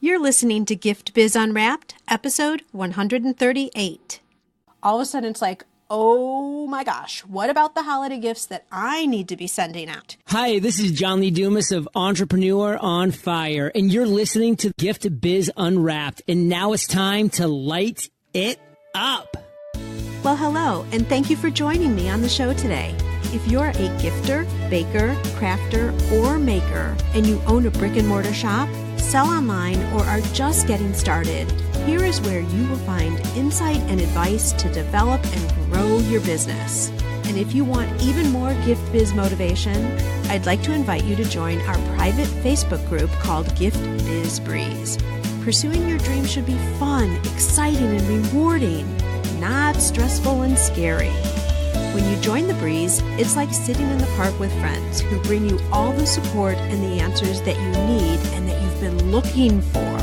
You're listening to Gift Biz Unwrapped, episode 138. All of a sudden it's like, oh my gosh, what about the holiday gifts that I need to be sending out? Hi, this is John Lee Dumas of Entrepreneur on Fire, and you're listening to Gift Biz Unwrapped, and now it's time to light it up. Well, hello, and thank you for joining me on the show today. If you're a gifter, baker, crafter, or maker, and you own a brick and mortar shop, sell online, or are just getting started, here is where you will find insight and advice to develop and grow your business. And if you want even more gift biz motivation, I'd like to invite you to join our private Facebook group called Gift Biz Breeze. Pursuing your dream should be fun, exciting, and rewarding, not stressful and scary. When you join the Breeze, it's like sitting in the park with friends who bring you all the support and the answers that you need and that you've been looking for.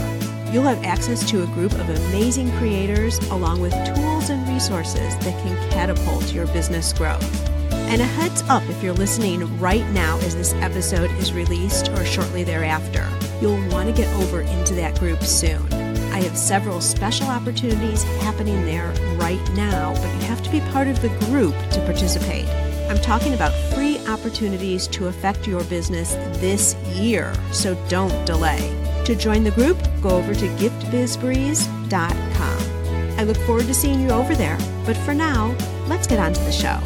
You'll have access to a group of amazing creators along with tools and resources that can catapult your business growth. And a heads up if you're listening right now as this episode is released or shortly thereafter, you'll want to get over into that group soon. I have several special opportunities happening there right now, but you have to be part of the group to participate. I'm talking about free opportunities to affect your business this year, so don't delay. To join the group, go over to giftbizbreeze.com. I look forward to seeing you over there, but for now, let's get on to the show.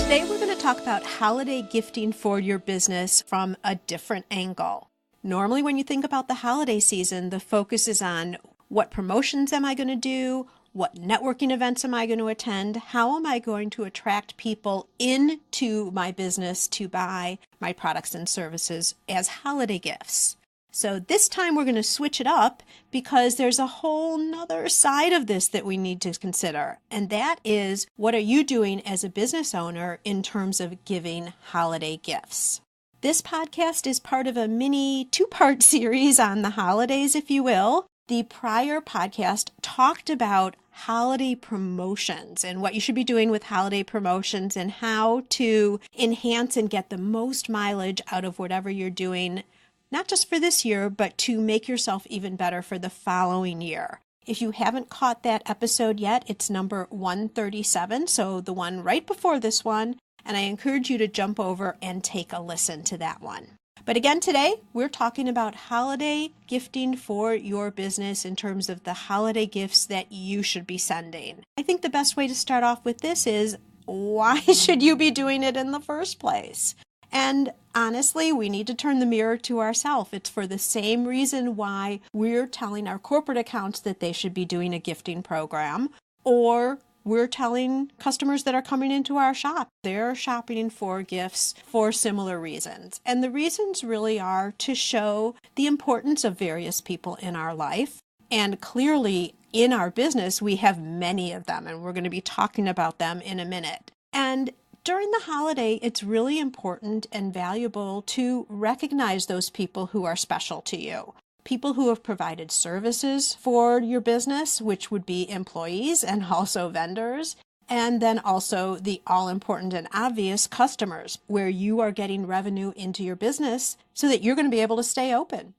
Today we're going to talk about holiday gifting for your business from a different angle. Normally, when you think about the holiday season, the focus is on what promotions am I going to do? What networking events am I going to attend? How am I going to attract people into my business to buy my products and services as holiday gifts? So this time we're going to switch it up because there's a whole nother side of this that we need to consider. And that is, what are you doing as a business owner in terms of giving holiday gifts? This podcast is part of a mini two-part series on the holidays, if you will. The prior podcast talked about holiday promotions and what you should be doing with holiday promotions and how to enhance and get the most mileage out of whatever you're doing, not just for this year, but to make yourself even better for the following year. If you haven't caught that episode yet, it's number 137, so the one right before this one. And I encourage you to jump over and take a listen to that one. But again, today, we're talking about holiday gifting for your business in terms of the holiday gifts that you should be sending. I think the best way to start off with this is, why should you be doing it in the first place? And honestly, we need to turn the mirror to ourselves. It's for the same reason why we're telling our corporate accounts that they should be doing a gifting program, or we're telling customers that are coming into our shop, they're shopping for gifts for similar reasons. And the reasons really are to show the importance of various people in our life. And clearly in our business, we have many of them, and we're going to be talking about them in a minute. And during the holiday, it's really important and valuable to recognize those people who are special to you. People who have provided services for your business, which would be employees and also vendors, and then also the all-important and obvious customers, where you are getting revenue into your business so that you're going to be able to stay open.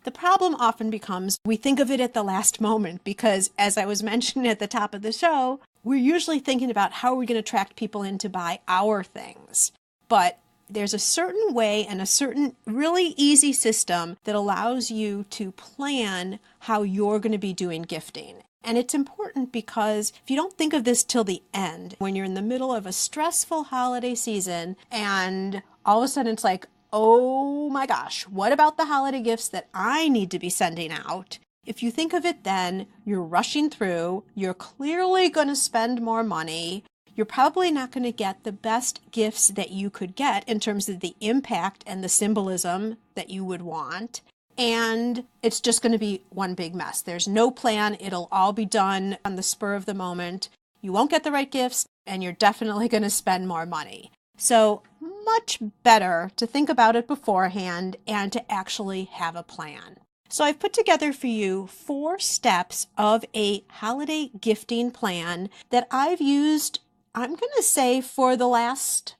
The problem often becomes we think of it at the last moment because, as I was mentioning at the top of the show, we're usually thinking about how are we going to attract people in to buy our things. But there's a certain way and a certain really easy system that allows you to plan how you're going to be doing gifting. And it's important because if you don't think of this till the end, when you're in the middle of a stressful holiday season and all of a sudden it's like, oh my gosh, what about the holiday gifts that I need to be sending out? If you think of it then, you're rushing through, you're clearly going to spend more money. You're probably not going to get the best gifts that you could get in terms of the impact and the symbolism that you would want. And it's just going to be one big mess. There's no plan. It'll all be done on the spur of the moment. You won't get the right gifts, and you're definitely going to spend more money. So much better to think about it beforehand and to actually have a plan. So I've put together for you 4 steps of a holiday gifting plan that I've used, I'm going to say, for the last,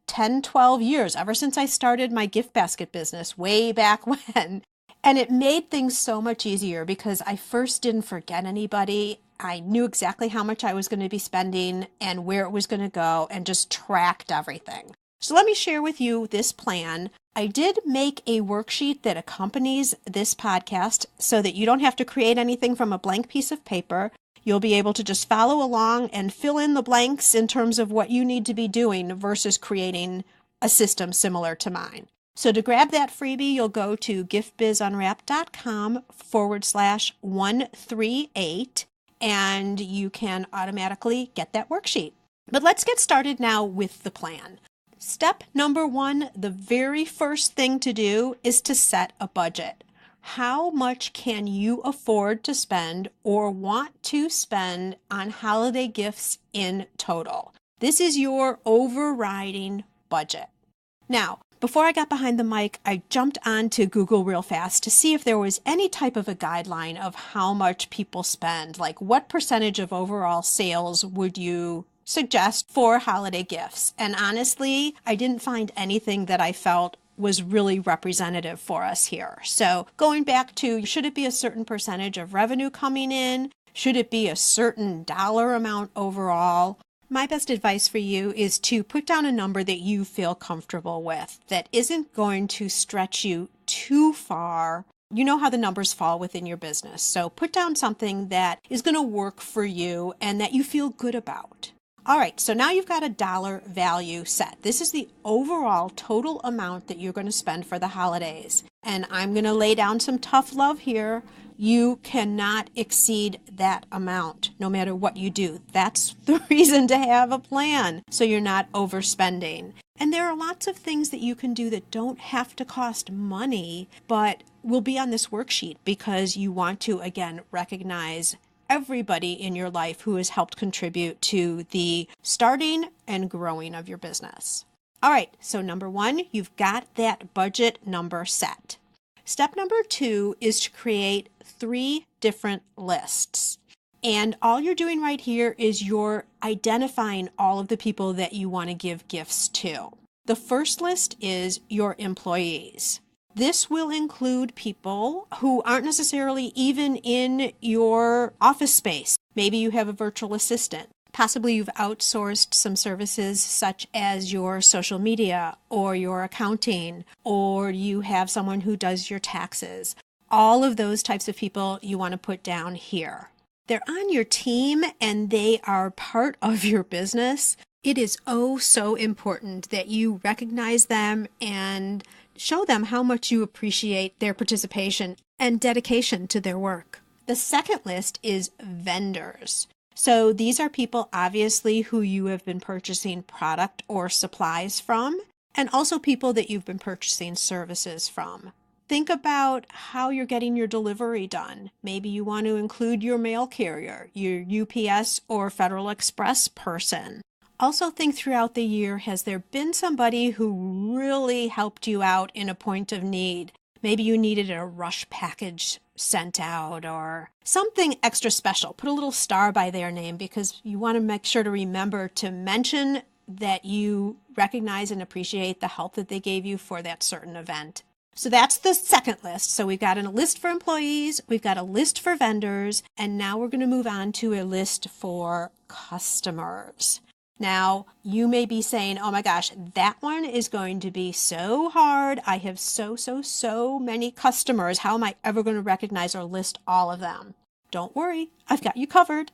10, 12 years, ever since I started my gift basket business way back when. And it made things so much easier because I first didn't forget anybody. I knew exactly how much I was going to be spending and where it was going to go and just tracked everything. So let me share with you this plan. I did make a worksheet that accompanies this podcast so that you don't have to create anything from a blank piece of paper. You'll be able to just follow along and fill in the blanks in terms of what you need to be doing versus creating a system similar to mine. So to grab that freebie, you'll go to giftbizunwrapped.com/138 and you can automatically get that worksheet. But let's get started now with the plan. Step number 1, the very first thing to do is to set a budget. How much can you afford to spend or want to spend on holiday gifts in total? This is your overriding budget. Now, before I got behind the mic, I jumped onto Google real fast to see if there was any type of a guideline of how much people spend, like what percentage of overall sales would you suggest for holiday gifts. And honestly, I didn't find anything that I felt was really representative for us here. So going back to, should it be a certain percentage of revenue coming in? Should it be a certain dollar amount overall? My best advice for you is to put down a number that you feel comfortable with, that isn't going to stretch you too far. You know how the numbers fall within your business. So put down something that is going to work for you and that you feel good about. All right, so now you've got a dollar value set. This is the overall total amount that you're going to spend for the holidays. And I'm going to lay down some tough love here. You cannot exceed that amount, no matter what you do. That's the reason to have a plan, so you're not overspending. And there are lots of things that you can do that don't have to cost money, but will be on this worksheet because you want to, again, recognize everybody in your life who has helped contribute to the starting and growing of your business. All right, so number 1, you've got that budget number set. Step number 2 is to create 3 different lists. And all you're doing right here is you're identifying all of the people that you want to give gifts to. The first list is your employees. This will include people who aren't necessarily even in your office space. Maybe you have a virtual assistant. Possibly you've outsourced some services such as your social media or your accounting, or you have someone who does your taxes. All of those types of people you want to put down here. They're on your team and they are part of your business. It is oh so important that you recognize them and show them how much you appreciate their participation and dedication to their work. The second list is vendors. So these are people, obviously, who you have been purchasing product or supplies from, and also people that you've been purchasing services from. Think about how you're getting your delivery done. Maybe you want to include your mail carrier, your UPS or Federal Express person. Also think throughout the year, has there been somebody who really helped you out in a point of need? Maybe you needed a rush package sent out or something extra special. Put a little star by their name because you want to make sure to remember to mention that you recognize and appreciate the help that they gave you for that certain event. So that's the second list. So we've got a list for employees, we've got a list for vendors, and now we're going to move on to a list for customers. Now, you may be saying, oh my gosh, that one is going to be so hard. I have so many customers. How am I ever going to recognize or list all of them? Don't worry, I've got you covered.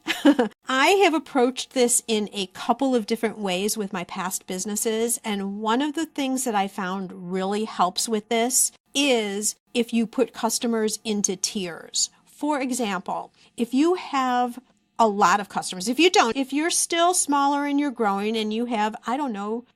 I have approached this in a couple of different ways with my past businesses. And one of the things that I found really helps with this is if you put customers into tiers. For example, if you have a lot of customers. If you don't, if you're still smaller and you're growing and you have,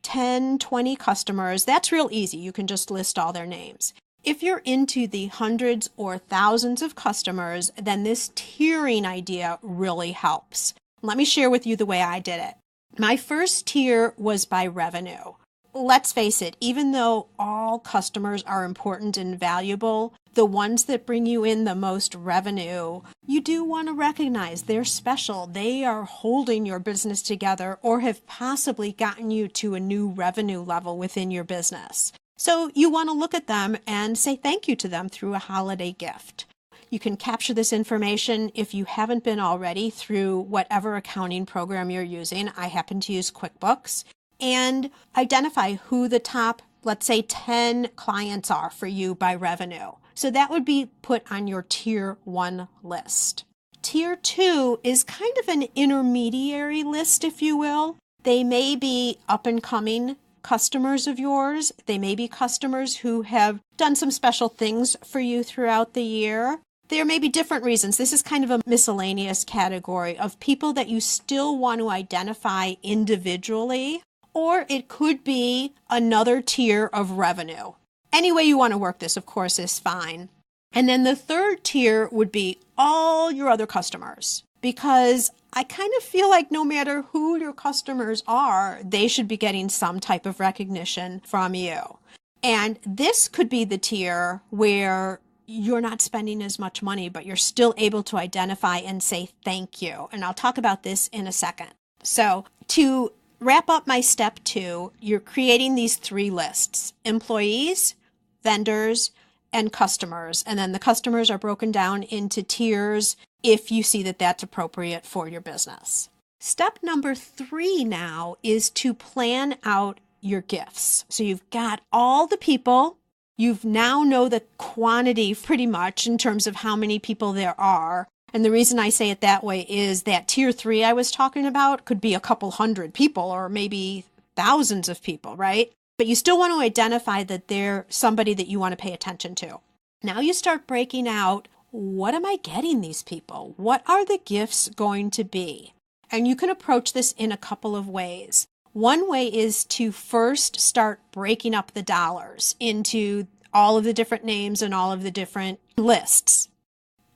10, 20 customers, that's real easy. You can just list all their names. If you're into the hundreds or thousands of customers, then this tiering idea really helps. Let me share with you the way I did it. My first tier was by revenue. Let's face it, even though all customers are important and valuable, the ones that bring you in the most revenue, you do want to recognize they're special. They are holding your business together or have possibly gotten you to a new revenue level within your business. So you want to look at them and say thank you to them through a holiday gift. You can capture this information if you haven't been already through whatever accounting program you're using. I happen to use QuickBooks, and identify who the top, let's say 10 clients are for you by revenue. So that would be put on your tier 1 list. Tier 2 is kind of an intermediary list, if you will. They may be up and coming customers of yours. They may be customers who have done some special things for you throughout the year. There may be different reasons. This is kind of a miscellaneous category of people that you still want to identify individually, or it could be another tier of revenue. Any way you want to work this, of course, is fine. And then the third tier would be all your other customers, because I kind of feel like no matter who your customers are, they should be getting some type of recognition from you. And this could be the tier where you're not spending as much money, but you're still able to identify and say thank you. And I'll talk about this in a second. So to wrap up my step 2, you're creating these 3 lists: employees, vendors, and customers. And then the customers are broken down into tiers if you see that that's appropriate for your business. Step number 3 now is to plan out your gifts. So you've got all the people. You now know the quantity pretty much in terms of how many people there are. And the reason I say it that way is that tier 3 I was talking about could be a couple hundred people or maybe thousands of people, right? But you still want to identify that they're somebody that you want to pay attention to. Now you start breaking out, what am I getting these people? What are the gifts going to be? And you can approach this in a couple of ways. One way is to first start breaking up the dollars into all of the different names and all of the different lists.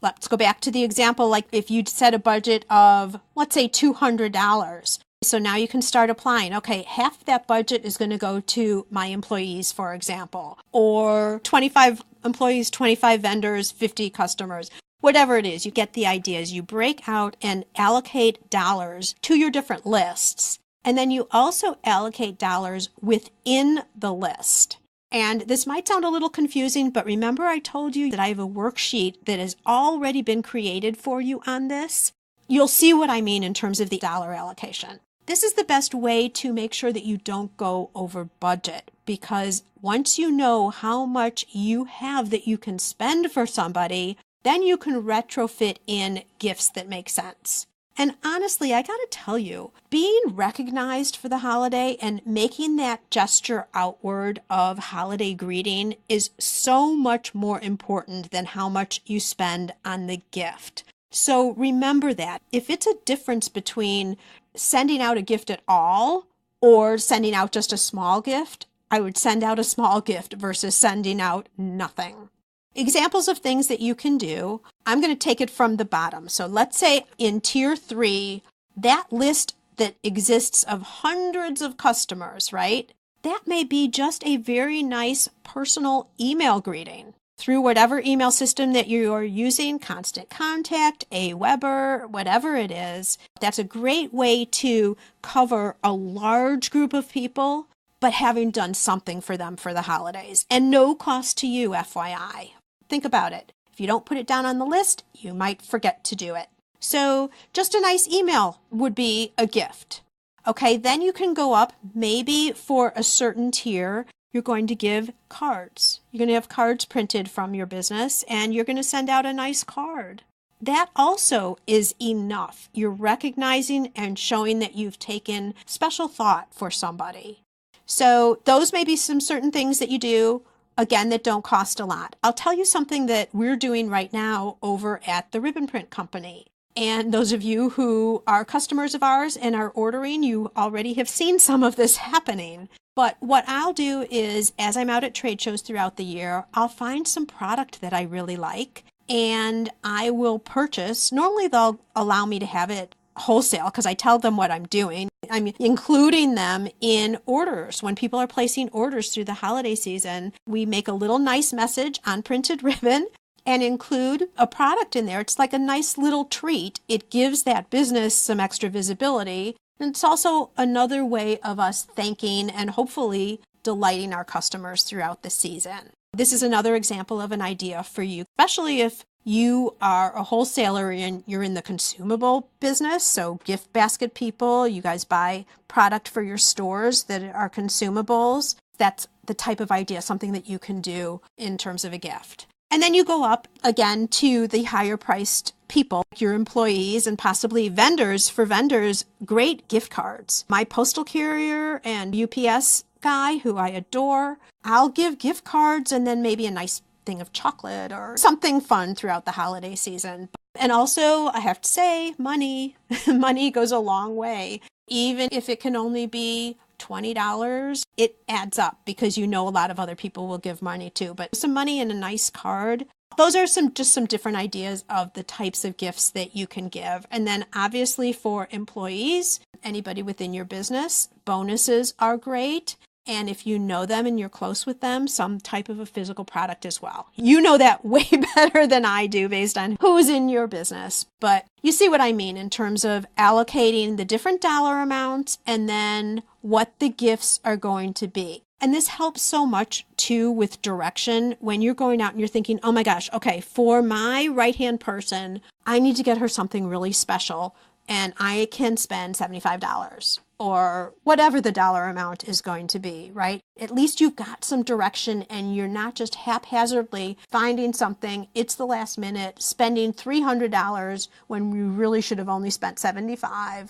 Let's go back to the example, like if you'd set a budget of, let's say $200. So now you can start applying. Okay, half of that budget is going to go to my employees, for example, or 25 employees, 25 vendors, 50 customers. Whatever it is, you get the idea. As you break out and allocate dollars to your different lists. And then you also allocate dollars within the list. And this might sound a little confusing, but remember I told you that I have a worksheet that has already been created for you on this? You'll see what I mean in terms of the dollar allocation. This is the best way to make sure that you don't go over budget, because once you know how much you have that you can spend for somebody, then you can retrofit in gifts that make sense. And honestly, I gotta tell you, being recognized for the holiday and making that gesture outward of holiday greeting is so much more important than how much you spend on the gift. So remember that. If it's a difference between sending out a gift at all or sending out just a small gift, I would send out a small gift versus sending out nothing. Examples of things that you can do, I'm going to take it from the bottom. So let's say in tier 3, that list that exists of hundreds of customers, right? That may be just a very nice personal email greeting through whatever email system that you're using, Constant Contact, AWeber, whatever it is. That's a great way to cover a large group of people, but having done something for them for the holidays. And no cost to you, FYI. Think about it. If you don't put it down on the list, you might forget to do it. So just a nice email would be a gift. Okay, then you can go up, maybe for a certain tier, you're going to give cards. You're going to have cards printed from your business, and you're going to send out a nice card. That also is enough. You're recognizing and showing that you've taken special thought for somebody. So those may be some certain things that you do, again, that don't cost a lot. I'll tell you something that we're doing right now over at the Ribbon Print Company. And those of you who are customers of ours and are ordering, you already have seen some of this happening. But what I'll do is, as I'm out at trade shows throughout the year, I'll find some product that I really like and I will purchase. Normally they'll allow me to have it wholesale because I tell them what I'm doing. I'm including them in orders. When people are placing orders through the holiday season, we make a little nice message on printed ribbon and include a product in there. It's like a nice little treat. It gives that business some extra visibility. And it's also another way of us thanking and hopefully delighting our customers throughout the season. This is another example of an idea for you, especially if you are a wholesaler and you're in the consumable business. So gift basket people, you guys buy product for your stores that are consumables. That's the type of idea, something that you can do in terms of a gift. And then you go up again to the higher priced people, your employees and possibly vendors. For vendors, great gift cards. My postal carrier and UPS guy, who I adore, I'll give gift cards and then maybe a nice thing of chocolate or something fun throughout the holiday season. And also, I have to say, money. Money goes a long way. Even if it can only be $20, it adds up because you know a lot of other people will give money too. But some money and a nice card, those are some different ideas of the types of gifts that you can give. And then obviously for employees, anybody within your business, bonuses are great. And if you know them and you're close with them, some type of a physical product as well. You know that way better than I do based on who's in your business. But you see what I mean in terms of allocating the different dollar amounts and then what the gifts are going to be. And this helps so much too with direction when you're going out and you're thinking, oh my gosh, okay, for my right-hand person, I need to get her something really special and I can spend $75 or whatever the dollar amount is going to be, right? At least you've got some direction and you're not just haphazardly finding something, it's the last minute, spending $300 when you really should have only spent $75.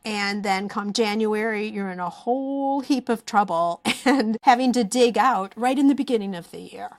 And then come January, you're in a whole heap of trouble and having to dig out right in the beginning of the year.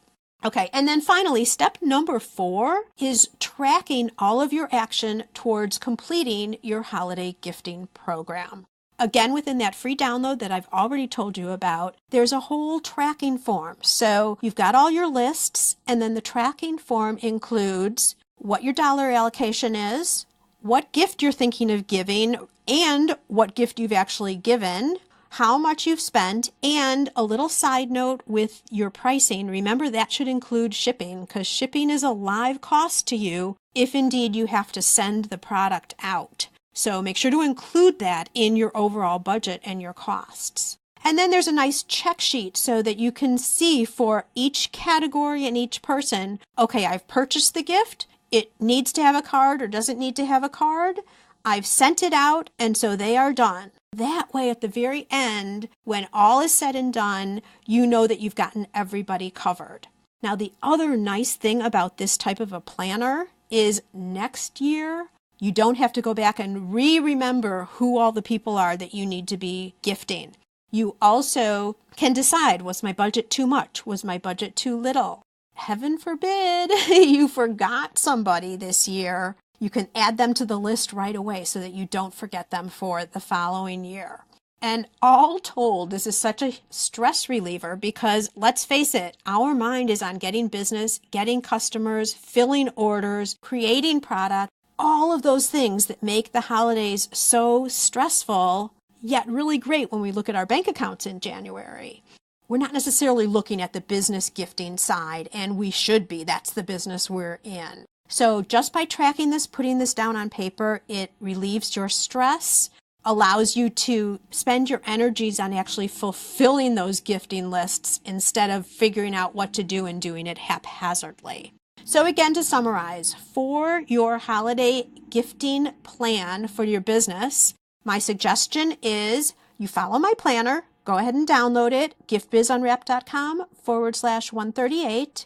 Okay, and then finally, step number 4 is tracking all of your action towards completing your holiday gifting program. Again, within that free download that I've already told you about, there's a whole tracking form. So you've got all your lists, and then the tracking form includes what your dollar allocation is, what gift you're thinking of giving, and what gift you've actually given, how much you've spent, and a little side note with your pricing. Remember, that should include shipping because shipping is a live cost to you if indeed you have to send the product out. So make sure to include that in your overall budget and your costs. And then there's a nice check sheet so that you can see for each category and each person, okay, I've purchased the gift. It needs to have a card or doesn't need to have a card. I've sent it out, and so they are done. That way, at the very end, when all is said and done, you know that you've gotten everybody covered. Now, the other nice thing about this type of a planner is next year, you don't have to go back and remember who all the people are that you need to be gifting. You also can decide, was my budget too much? Was my budget too little? Heaven forbid you forgot somebody this year. You can add them to the list right away so that you don't forget them for the following year. And all told, this is such a stress reliever because let's face it, our mind is on getting business, getting customers, filling orders, creating product, all of those things that make the holidays so stressful, yet really great when we look at our bank accounts in January. We're not necessarily looking at the business gifting side, and we should be. That's the business we're in. So just by tracking this, putting this down on paper, it relieves your stress, allows you to spend your energies on actually fulfilling those gifting lists instead of figuring out what to do and doing it haphazardly. So again, to summarize, for your holiday gifting plan for your business, my suggestion is you follow my planner. Go ahead and download it, giftbizunwrapped.com/138.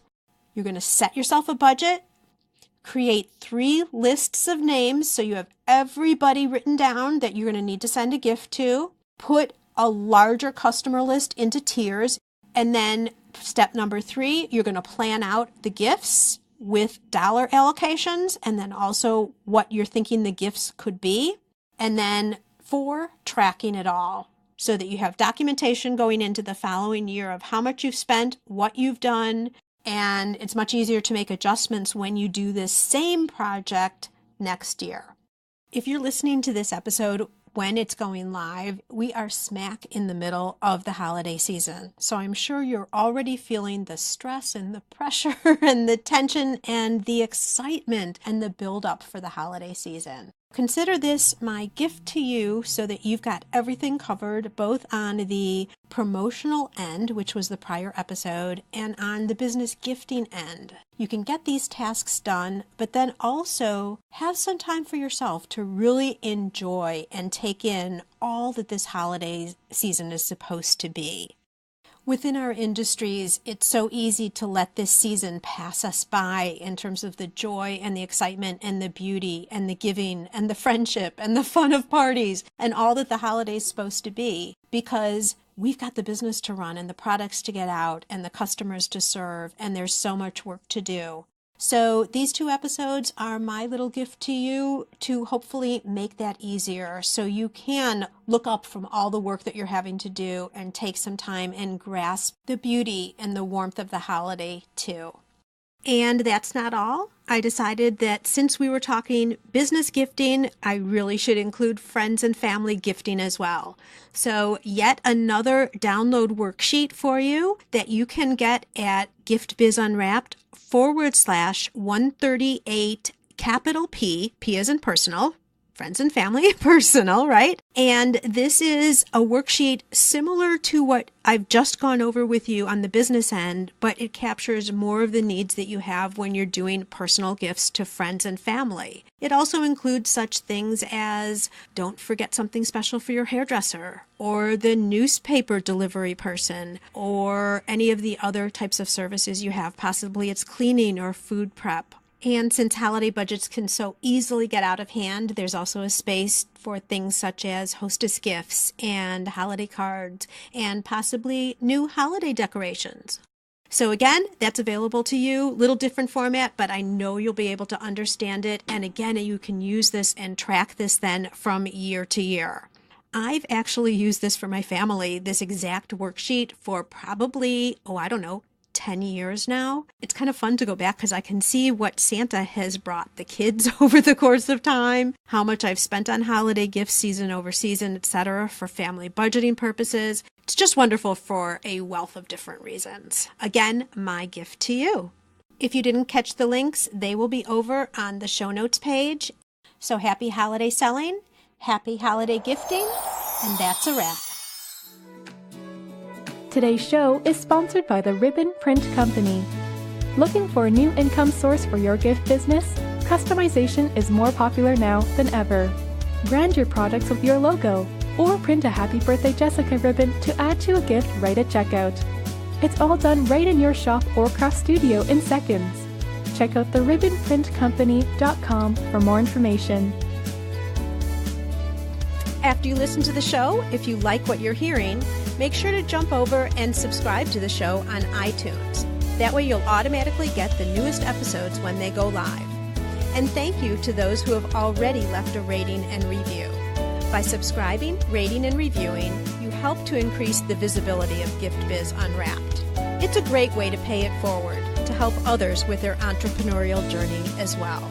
You're going to set yourself a budget. Create 3 lists of names so you have everybody written down that you're going to need to send a gift to. Put a larger customer list into tiers. And then step number 3, you're going to plan out the gifts with dollar allocations and then also what you're thinking the gifts could be. And then 4, tracking it all so that you have documentation going into the following year of how much you've spent, what you've done, and it's much easier to make adjustments when you do this same project next year. If you're listening to this episode when it's going live, we are smack in the middle of the holiday season. So I'm sure you're already feeling the stress and the pressure and the tension and the excitement and the buildup for the holiday season. Consider this my gift to you so that you've got everything covered, both on the promotional end, which was the prior episode, and on the business gifting end. You can get these tasks done, but then also have some time for yourself to really enjoy and take in all that this holiday season is supposed to be. Within our industries, it's so easy to let this season pass us by in terms of the joy and the excitement and the beauty and the giving and the friendship and the fun of parties and all that the holiday's supposed to be, because we've got the business to run and the products to get out and the customers to serve, and there's so much work to do. So these 2 episodes are my little gift to you to hopefully make that easier so you can look up from all the work that you're having to do and take some time and grasp the beauty and the warmth of the holiday too. And that's not all. I decided that since we were talking business gifting, I really should include friends and family gifting as well. So yet another download worksheet for you that you can get at giftbizunwrapped/138 capital P as in personal, friends and family, personal, right? And this is a worksheet similar to what I've just gone over with you on the business end, but it captures more of the needs that you have when you're doing personal gifts to friends and family. It also includes such things as don't forget something special for your hairdresser, or the newspaper delivery person, or any of the other types of services you have. Possibly it's cleaning or food prep. And since holiday budgets can so easily get out of hand, there's also a space for things such as hostess gifts and holiday cards and possibly new holiday decorations. So again, that's available to you, little different format, but I know you'll be able to understand it. And again, you can use this and track this then from year to year. I've actually used this for my family, this exact worksheet, for probably, 10 years now. It's kind of fun to go back because I can see what Santa has brought the kids over the course of time, how much I've spent on holiday gifts season over season, etc., for family budgeting purposes. It's just wonderful for a wealth of different reasons. Again, my gift to you. If you didn't catch the links, they will be over on the show notes page. So happy holiday selling, happy holiday gifting, and that's a wrap. Today's show is sponsored by the Ribbon Print Company. Looking for a new income source for your gift business? Customization is more popular now than ever. Brand your products with your logo, or print a Happy Birthday Jessica ribbon to add to a gift right at checkout. It's all done right in your shop or craft studio in seconds. Check out theribbonprintcompany.com for more information. After you listen to the show, if you like what you're hearing, make sure to jump over and subscribe to the show on iTunes. That way you'll automatically get the newest episodes when they go live. And thank you to those who have already left a rating and review. By subscribing, rating, and reviewing, you help to increase the visibility of Gift Biz Unwrapped. It's a great way to pay it forward to help others with their entrepreneurial journey as well.